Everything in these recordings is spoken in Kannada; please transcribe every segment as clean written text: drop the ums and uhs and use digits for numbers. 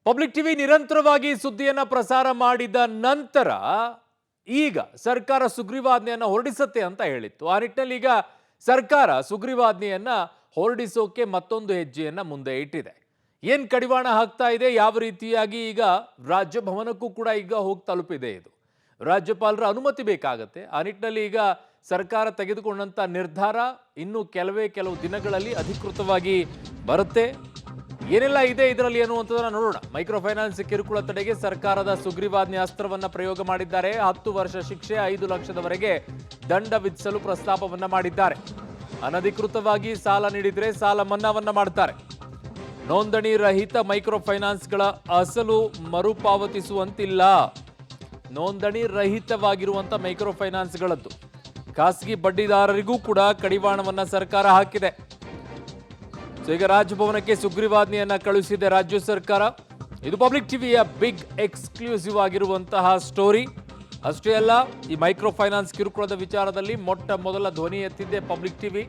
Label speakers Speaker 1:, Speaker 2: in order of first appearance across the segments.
Speaker 1: ಪಬ್ಲಿಕ್ ಟಿವಿ ನಿರಂತರವಾಗಿ ಸುದ್ದಿಯನ್ನ ಪ್ರಸಾರ ಮಾಡಿದ ನಂತರ ಈಗ ಸರ್ಕಾರ ಸುಗ್ರೀವಾಜ್ಞೆಯನ್ನ ಹೊರಡಿಸುತ್ತೆ ಅಂತ ಹೇಳಿತ್ತು. ಆ ನಿಟ್ಟಿನಲ್ಲಿ ಈಗ ಸರ್ಕಾರ ಸುಗ್ರೀವಾಜ್ಞೆಯನ್ನ ಹೊರಡಿಸೋಕೆ ಮತ್ತೊಂದು ಹೆಜ್ಜೆಯನ್ನ ಮುಂದೆ ಇಟ್ಟಿದೆ. ಏನ್ ಕಡಿವಾಣ ಹಾಕ್ತಾ ಇದೆ, ಯಾವ ರೀತಿಯಾಗಿ ಈಗ ರಾಜಭವನಕ್ಕೂ ಕೂಡ ಈಗ ಹೋಗಿ ತಲುಪಿದೆ. ಇದು ರಾಜ್ಯಪಾಲರ ಅನುಮತಿ ಬೇಕಾಗತ್ತೆ. ಆ ನಿಟ್ಟಿನಲ್ಲಿ ಈಗ ಸರ್ಕಾರ ತೆಗೆದುಕೊಂಡಂತ ನಿರ್ಧಾರ ಇನ್ನು ಕೆಲವು ದಿನಗಳಲ್ಲಿ ಅಧಿಕೃತವಾಗಿ ಬರುತ್ತೆ. ಏನೆಲ್ಲ ಇದೆ ಇದರಲ್ಲಿ ಅನ್ನುವಂಥದ್ದನ್ನ ನೋಡೋಣ. ಮೈಕ್ರೋ ಫೈನಾನ್ಸ್ ಕಿರುಕುಳ ತಡೆಗೆ ಸರ್ಕಾರದ ಸುಗ್ರೀವಾಜ್ಞೆ ಅಸ್ತ್ರವನ್ನ ಪ್ರಯೋಗ ಮಾಡಿದ್ದಾರೆ. 10 ವರ್ಷ ಶಿಕ್ಷೆ, 5 ಲಕ್ಷದವರೆಗೆ ದಂಡ ವಿಧಿಸಲು ಪ್ರಸ್ತಾಪವನ್ನ ಮಾಡಿದ್ದಾರೆ. ಅನಧಿಕೃತವಾಗಿ ಸಾಲ ನೀಡಿದ್ರೆ ಸಾಲ ಮನ್ನಾವನ್ನ ಮಾಡ್ತಾರೆ. ನೋಂದಣಿ ರಹಿತ ಮೈಕ್ರೋ ಫೈನಾನ್ಸ್ಗಳ ಅಸಲು ಮರುಪಾವತಿಸುವಂತಿಲ್ಲ. ನೋಂದಣಿ ರಹಿತವಾಗಿರುವಂತ ಮೈಕ್ರೋ ಫೈನಾನ್ಸ್ಗಳದ್ದು ಖಾಸಗಿ ಬಡ್ಡಿದಾರರಿಗೂ ಕೂಡ ಕಡಿವಾಣವನ್ನ ಸರ್ಕಾರ ಹಾಕಿದೆ. ಈಗ ರಾಜಭವನಕ್ಕೆ ಸುಗ್ರೀವಾಜ್ಞೆಯನ್ನ ಕಳುಹಿಸಿದೆ ರಾಜ್ಯ ಸರ್ಕಾರ. ಇದು ಪಬ್ಲಿಕ್ ಟಿವಿಯ ಬಿಗ್ ಎಕ್ಸ್ಕ್ಲೂಸಿವ್ ಆಗಿರುವಂತಹ ಸ್ಟೋರಿ. ಅಷ್ಟೇ ಅಲ್ಲ, ಈ ಮೈಕ್ರೋ ಫೈನಾನ್ಸ್ ಕಿರುಕುಳದ ವಿಚಾರದಲ್ಲಿ ಮೊಟ್ಟ ಮೊದಲ ಧ್ವನಿ ಎತ್ತಿದ್ದೆ ಪಬ್ಲಿಕ್ ಟಿವಿ.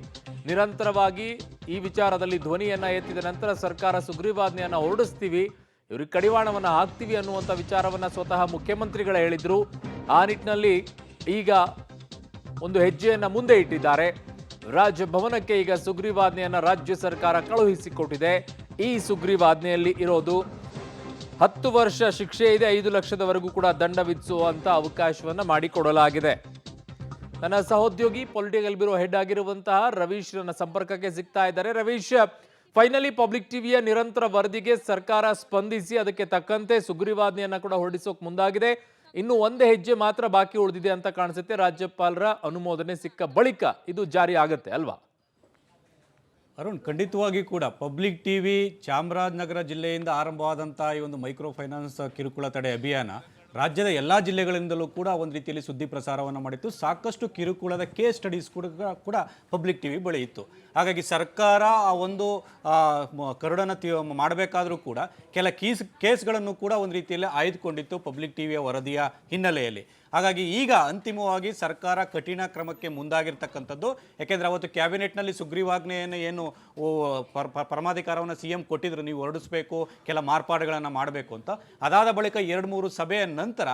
Speaker 1: ನಿರಂತರವಾಗಿ ಈ ವಿಚಾರದಲ್ಲಿ ಧ್ವನಿಯನ್ನ ಎತ್ತಿದ ನಂತರ ಸರ್ಕಾರ ಸುಗ್ರೀವಾಜ್ಞೆಯನ್ನ ಹೊರಡಿಸ್ತೀವಿ, ಇವ್ರಿಗೆ ಕಡಿವಾಣವನ್ನ ಹಾಕ್ತೀವಿ ಅನ್ನುವಂಥ ವಿಚಾರವನ್ನ ಸ್ವತಃ ಮುಖ್ಯಮಂತ್ರಿಗಳೇ ಹೇಳಿದ್ರು. ಆ ನಿಟ್ಟಿನಲ್ಲಿ ಈಗ ಒಂದು ಹೆಜ್ಜೆಯನ್ನ ಮುಂದೆ ಇಟ್ಟಿದ್ದಾರೆ. ರಾಜಭವನಕ್ಕೆ ಈಗ ಸುಗ್ರೀವಾಜ್ಞೆಯನ್ನ ರಾಜ್ಯ ಸರ್ಕಾರ ಕಳುಹಿಸಿಕೊಟ್ಟಿದೆ. ಈ ಸುಗ್ರೀವಾಜ್ಞೆಯಲ್ಲಿ ಇರೋದು 10 ವರ್ಷ ಶಿಕ್ಷೆ ಇದೆ, 5 ಲಕ್ಷದವರೆಗೂ ಕೂಡ ದಂಡ ವಿಧಿಸುವಂತ ಅವಕಾಶವನ್ನ ಮಾಡಿಕೊಡಲಾಗಿದೆ. ನನ್ನ ಸಹೋದ್ಯೋಗಿ ಪೊಲಿಟಿಕಲ್ ಬ್ಯೂರೋ ಹೆಡ್ ಆಗಿರುವಂತಹ ರವೀಶ್ ನನ್ನ ಸಂಪರ್ಕಕ್ಕೆ ಸಿಗ್ತಾ ಇದ್ದಾರೆ. ರವೀಶ್, ಫೈನಲಿ ಪಬ್ಲಿಕ್ ಟಿವಿಯ ನಿರಂತರ ವರದಿಗೆ ಸರ್ಕಾರ ಸ್ಪಂದಿಸಿ ಅದಕ್ಕೆ ತಕ್ಕಂತೆ ಸುಗ್ರೀವಾಜ್ಞೆಯನ್ನ ಕೂಡ ಹೊರಡಿಸೋಕೆ ಮುಂದಾಗಿದೆ. ಇನ್ನು ಒಂದೇ ಹೆಜ್ಜೆ ಮಾತ್ರ ಬಾಕಿ ಉಳಿದಿದೆ ಅಂತ ಕಾಣಿಸುತ್ತೆ. ರಾಜ್ಯಪಾಲರ ಅನುಮೋದನೆ ಸಿಕ್ಕ ಬಳಿಕ ಇದು ಜಾರಿ ಆಗುತ್ತೆ ಅಲ್ವಾ?
Speaker 2: ಅರುಣ್, ಖಂಡಿತವಾಗಿ ಕೂಡ ಪಬ್ಲಿಕ್ ಟಿವಿ ಚಾಮರಾಜನಗರ ಜಿಲ್ಲೆಯಿಂದ ಆರಂಭವಾದಂಥ ಈ ಒಂದು ಮೈಕ್ರೋ ಫೈನಾನ್ಸ್ ಕಿರುಕುಳ ತಡೆ ಅಭಿಯಾನ ರಾಜ್ಯದ ಎಲ್ಲ ಜಿಲ್ಲೆಗಳಿಂದಲೂ ಕೂಡ ಒಂದು ರೀತಿಯಲ್ಲಿ ಸುದ್ದಿ ಪ್ರಸಾರವನ್ನು ಮಾಡಿತ್ತು. ಸಾಕಷ್ಟು ಕಿರುಕುಳದ ಕೇಸ್ ಸ್ಟಡೀಸ್ ಕೂಡ ಪಬ್ಲಿಕ್ ಟಿವಿ ಬಳಿ ಇತ್ತು. ಹಾಗಾಗಿ ಸರ್ಕಾರ ಆ ಒಂದು ಕರಡನ್ನು ಮಾಡಬೇಕಾದ್ರೂ ಕೂಡ ಕೆಲ ಕೇಸ್ಗಳನ್ನು ಕೂಡ ಒಂದು ರೀತಿಯಲ್ಲಿ ಆಯ್ದುಕೊಂಡಿತ್ತು ಪಬ್ಲಿಕ್ ಟಿವಿಯ ವರದಿಯ ಹಿನ್ನೆಲೆಯಲ್ಲಿ. ಹಾಗಾಗಿ ಈಗ ಅಂತಿಮವಾಗಿ ಸರ್ಕಾರ ಕಠಿಣ ಕ್ರಮಕ್ಕೆ ಮುಂದಾಗಿರ್ತಕ್ಕಂಥದ್ದು. ಯಾಕೆಂದರೆ ಅವತ್ತು ಕ್ಯಾಬಿನೆಟ್ನಲ್ಲಿ ಸುಗ್ರೀವಾಜ್ಞೆಯನ್ನು ಏನು ಪರಮಾಧಿಕಾರವನ್ನು CM ಕೊಟ್ಟಿದ್ರು, ನೀವು ಹೊರಡಿಸಬೇಕು, ಕೆಲ ಮಾರ್ಪಾಡುಗಳನ್ನು ಮಾಡಬೇಕು ಅಂತ. ಅದಾದ ಬಳಿಕ 2-3 ಸಭೆಯ ನಂತರ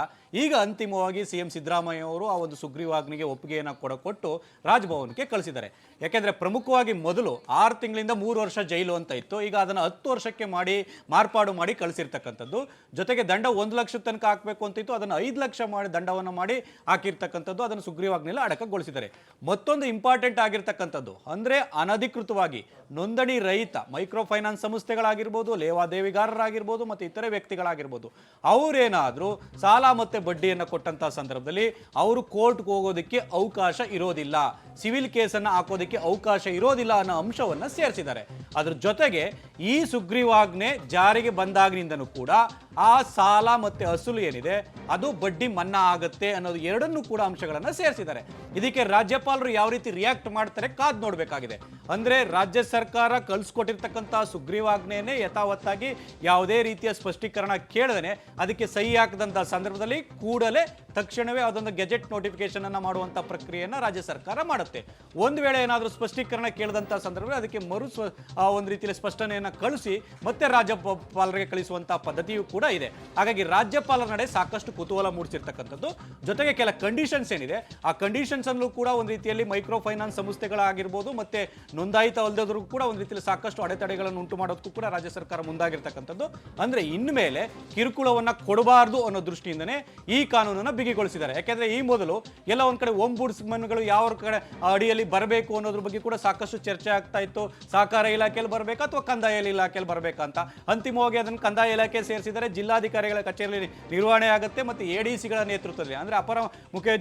Speaker 2: ಈಗ ಅಂತಿಮವಾಗಿ CM ಸಿದ್ದರಾಮಯ್ಯ ಅವರು ಆ ಒಂದು ಸುಗ್ರೀವಾಜ್ಞೆಗೆ ಒಪ್ಪಿಗೆಯನ್ನು ಕೊಟ್ಟು ರಾಜಭವನಕ್ಕೆ ಕಳಿಸಿದ್ದಾರೆ. ಯಾಕೆಂದರೆ ಪ್ರಮುಖವಾಗಿ ಮೊದಲು 6 ತಿಂಗಳಿಂದ 3 ವರ್ಷ ಜೈಲು ಅಂತ ಇತ್ತು. ಈಗ ಅದನ್ನು 10 ವರ್ಷಕ್ಕೆ ಮಾರ್ಪಾಡು ಮಾಡಿ ಕಳಿಸಿರ್ತಕ್ಕಂಥದ್ದು. ಜೊತೆಗೆ ದಂಡ 1 ಲಕ್ಷ ತನಕ ಹಾಕಬೇಕು ಅಂತಿತ್ತು, ಅದನ್ನು 5 ಲಕ್ಷ ದಂಡವನ್ನು ಮಾಡಿ ಹಾಕಿರ್ತಕ್ಕಂಥದ್ದು. ಅದನ್ನು ಸುಗ್ರೀವಾಜ್ಞೆಯಲ್ಲಿ ಅಡಕಗೊಳಿಸಿದ್ದಾರೆ. ಮತ್ತೊಂದು ಇಂಪಾರ್ಟೆಂಟ್ ಆಗಿರ್ತಕ್ಕಂಥದ್ದು ಅಂದರೆ ಅನಧಿಕೃತವಾಗಿ ನೋಂದಣಿ ರಹಿತ ಮೈಕ್ರೋ ಫೈನಾನ್ಸ್ ಸಂಸ್ಥೆಗಳಾಗಿರ್ಬೋದು, ಲೇವಾದೇವಿಗಾರರಾಗಿರ್ಬೋದು ಮತ್ತು ಇತರೆ ವ್ಯಕ್ತಿಗಳಾಗಿರ್ಬೋದು, ಅವರೇನಾದರೂ ಸಾಲ ಮತ್ತು ಬಡ್ಡಿಯನ್ನು ಕೊಟ್ಟಂತಹ ಸಂದರ್ಭದಲ್ಲಿ ಅವರು ಕೋರ್ಟ್ಗೆ ಹೋಗೋದಕ್ಕೆ ಅವಕಾಶ ಇರೋದಿಲ್ಲ, ಸಿವಿಲ್ ಕೇಸನ್ನು ಹಾಕೋದಕ್ಕೆ ಅವಕಾಶ ಇರೋದಿಲ್ಲ ಅನ್ನೋ ಅಂಶವನ್ನು ಸೇರಿಸಿದ್ದಾರೆ. ಅದ್ರ ಜೊತೆಗೆ ಈ ಸುಗ್ರೀವಾಜ್ಞೆ ಜಾರಿಗೆ ಬಂದಾಗಿನಿಂದನೂ ಕೂಡ ಆ ಸಾಲ ಮತ್ತು ಅಸಲು ಏನಿದೆ ಅದು ಬಡ್ಡಿ ಮನ್ನಾ ಆಗುತ್ತೆ ಅನ್ನೋದು ಎರಡನ್ನೂ ಕೂಡ ಅಂಶಗಳನ್ನು ಸೇರಿಸಿದ್ದಾರೆ. ಇದಕ್ಕೆ ರಾಜ್ಯಪಾಲರು ಯಾವ ರೀತಿ ರಿಯಾಕ್ಟ್ ಮಾಡ್ತಾರೆ ಕಾದ್ ನೋಡಬೇಕಾಗಿದೆ. ಅಂದರೆ ರಾಜ್ಯ ಸರ್ಕಾರ ಕಳಿಸ್ಕೊಟ್ಟಿರ್ತಕ್ಕಂಥ ಸುಗ್ರೀವಾಜ್ಞೆಯನ್ನೇ ಯಥಾವತ್ತಾಗಿ ಯಾವುದೇ ರೀತಿಯ ಸ್ಪಷ್ಟೀಕರಣ ಕೇಳದೇನೆ ಅದಕ್ಕೆ ಸಹಿ ಹಾಕದಂಥ ಸಂದರ್ಭದಲ್ಲಿ ಕೂಡಲೇ ತಕ್ಷಣವೇ ಅದೊಂದು ಗೆಜೆಟ್ ನೋಟಿಫಿಕೇಶನ್ ಅನ್ನು ಮಾಡುವಂಥ ಪ್ರಕ್ರಿಯೆಯನ್ನು ರಾಜ್ಯ ಸರ್ಕಾರ ಮಾಡುತ್ತೆ. ಒಂದು ವೇಳೆ ಏನಾದರೂ ಸ್ಪಷ್ಟೀಕರಣ ಕೇಳಿದಂಥ ಸಂದರ್ಭದಲ್ಲಿ ಅದಕ್ಕೆ ಒಂದು ರೀತಿಯಲ್ಲಿ ಸ್ಪಷ್ಟನೆಯನ್ನು ಕಳಿಸಿ ಮತ್ತೆ ರಾಜ್ಯಪಾಲರಿಗೆ ಕಳಿಸುವಂಥ ಪದ್ಧತಿಯೂ ಕೂಡ ಇದೆ. ಹಾಗಾಗಿ ರಾಜ್ಯಪಾಲರ ನಡೆ ಸಾಕಷ್ಟು ಕುತೂಹಲ ಮೂಡಿಸಿರ್ತಕ್ಕಂಥದ್ದು. ಜೊತೆಗೆ ಕೆಲ ಕಂಡೀಷನ್ಸ್ ಏನಿದೆ ಆ ಕಂಡೀಷನ್ಸ್ ಅನ್ನು ಕೂಡ ಒಂದು ರೀತಿಯಲ್ಲಿ ಮೈಕ್ರೋ ಫೈನಾನ್ಸ್ ಸಂಸ್ಥೆಗಳಾಗಿರ್ಬೋದು ಮತ್ತೆ ನೋಂದಾಯಿತ ಅಲ್ಲದವ್ರಿಗೂ ಕೂಡ ಒಂದು ರೀತಿಯಲ್ಲಿ ಸಾಕಷ್ಟು ಅಡೆತಡೆಗಳನ್ನು ಉಂಟು ಮಾಡೋದಕ್ಕೂ ಕೂಡ ರಾಜ್ಯ ಸರ್ಕಾರ ಮುಂದಾಗಿರ್ತಕ್ಕಂಥದ್ದು. ಅಂದ್ರೆ ಇನ್ಮೇಲೆ ಕಿರುಕುಳವನ್ನ ಕೊಡಬಾರದು ಅನ್ನೋ ದೃಷ್ಟಿಯಿಂದನೇ ಈ ಕಾನೂನನ್ನು ಬಿಗಿಗೊಳಿಸಿದ್ದಾರೆ. ಯಾಕೆಂದ್ರೆ ಈ ಮೊದಲು ಎಲ್ಲ ಒಂದ್ ಕಡೆ ಓಂಬುಡ್ಸ್ಮನ್ಗಳು ಯಾವ ಕಡೆ ಅಡಿಯಲ್ಲಿ ಬರಬೇಕು ಅನ್ನೋದ್ರ ಬಗ್ಗೆ ಕೂಡ ಸಾಕಷ್ಟು ಚರ್ಚೆ ಆಗ್ತಾ ಇತ್ತು. ಸಹಕಾರ ಇಲಾಖೆಯಲ್ಲಿ ಬರಬೇಕಾ ಅಥವಾ ಕಂದಾಯ ಇಲಾಖೆಯಲ್ಲಿ ಬರಬೇಕಂತ. ಅಂತಿಮವಾಗಿ ಅದನ್ನು ಕಂದಾಯ ಇಲಾಖೆ ಸೇರಿಸಿದರೆ ಜಿಲ್ಲಾಧಿಕಾರಿಗಳ ಕಚೇರಿಯಲ್ಲಿ ನಿರ್ವಹಣೆ ಆಗುತ್ತೆ ಮತ್ತು ADCಗಳ ನೇತೃತ್ವದಲ್ಲಿ ಅಂದ್ರೆ ಅಪರ ಮುಖ್ಯ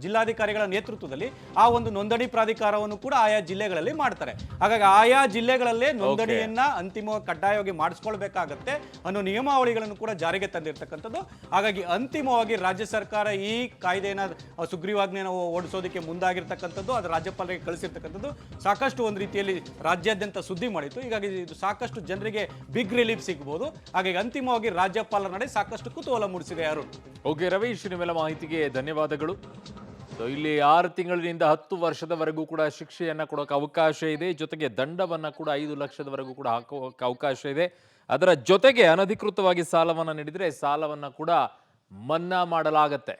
Speaker 2: ಜಿಲ್ಲಾಧಿಕಾರಿಗಳ ನೇತೃತ್ವದಲ್ಲಿ ಆ ಒಂದು ನೋಂದಣಿ ಪ್ರಾಧಿಕಾರವನ್ನು ಕೂಡ ಆಯಾ ಜಿಲ್ಲೆಗಳಲ್ಲಿ ಮಾಡ್ತಾರೆ. ಹಾಗಾಗಿ ಆಯಾ ಜಿಲ್ಲೆಗಳಲ್ಲೇ ನೋಂದಣಿಯನ್ನ ಅಂತಿಮವಾಗಿ ಕಡ್ಡಾಯವಾಗಿ ಮಾಡಿಸ್ಕೊಳ್ಬೇಕಾಗತ್ತೆ ಅನ್ನೋ ನಿಯಮಾವಳಿಗಳನ್ನು ಕೂಡ ಜಾರಿಗೆ ತಂದಿರತಕ್ಕಂಥದ್ದು. ಹಾಗಾಗಿ ಅಂತಿಮವಾಗಿ ರಾಜ್ಯ ಸರ್ಕಾರ ಈ ಕಾಯ್ದೆಯನ್ನ ಸುಗ್ರೀವಾಜ್ಞೆಯನ್ನು ಓಡಿಸೋದಕ್ಕೆ ಮುಂದಾಗಿರ್ತಕ್ಕಂಥದ್ದು. ಅದು ರಾಜ್ಯಪಾಲರಿಗೆ ಕಳಿಸಿರ್ತಕ್ಕಂಥದ್ದು ಸಾಕಷ್ಟು ಒಂದು ರೀತಿಯಲ್ಲಿ ರಾಜ್ಯಾದ್ಯಂತ ಸುದ್ದಿ ಮಾಡಿತ್ತು. ಹೀಗಾಗಿ ಇದು ಸಾಕಷ್ಟು ಜನರಿಗೆ ಬಿಗ್ ರಿಲೀಫ್ ಸಿಗಬಹುದು. ಹಾಗಾಗಿ ಅಂತಿಮವಾಗಿ ರಾಜ್ಯಪಾಲರ ನಡೆ ಸಾಕಷ್ಟು ಕುತೂಹಲ ಮೂಡಿಸಿದೆ. ಅರುಣ್,
Speaker 1: ಓಕೆ ರವೀಶ್, ನಿಮ್ಮೆಲ್ಲ ಮಾಹಿತಿಗೆ ಧನ್ಯವಾದಗಳು. ಸೊ ಇಲ್ಲಿ 6 ತಿಂಗಳಿನಿಂದ 10 ವರ್ಷದವರೆಗೂ ಕೂಡ ಶಿಕ್ಷೆಯನ್ನ ಕೊಡೋಕೆ ಅವಕಾಶ ಇದೆ. ಜೊತೆಗೆ ದಂಡವನ್ನ ಕೂಡ 5 ಲಕ್ಷದವರೆಗೂ ಕೂಡ ಹಾಕೋಕೆ ಅವಕಾಶ ಇದೆ. ಅದರ ಜೊತೆಗೆ ಅನಧಿಕೃತವಾಗಿ ಸಾಲವನ್ನ ನೀಡಿದ್ರೆ ಸಾಲವನ್ನ ಕೂಡ ಮನ್ನಾ ಮಾಡಲಾಗತ್ತೆ.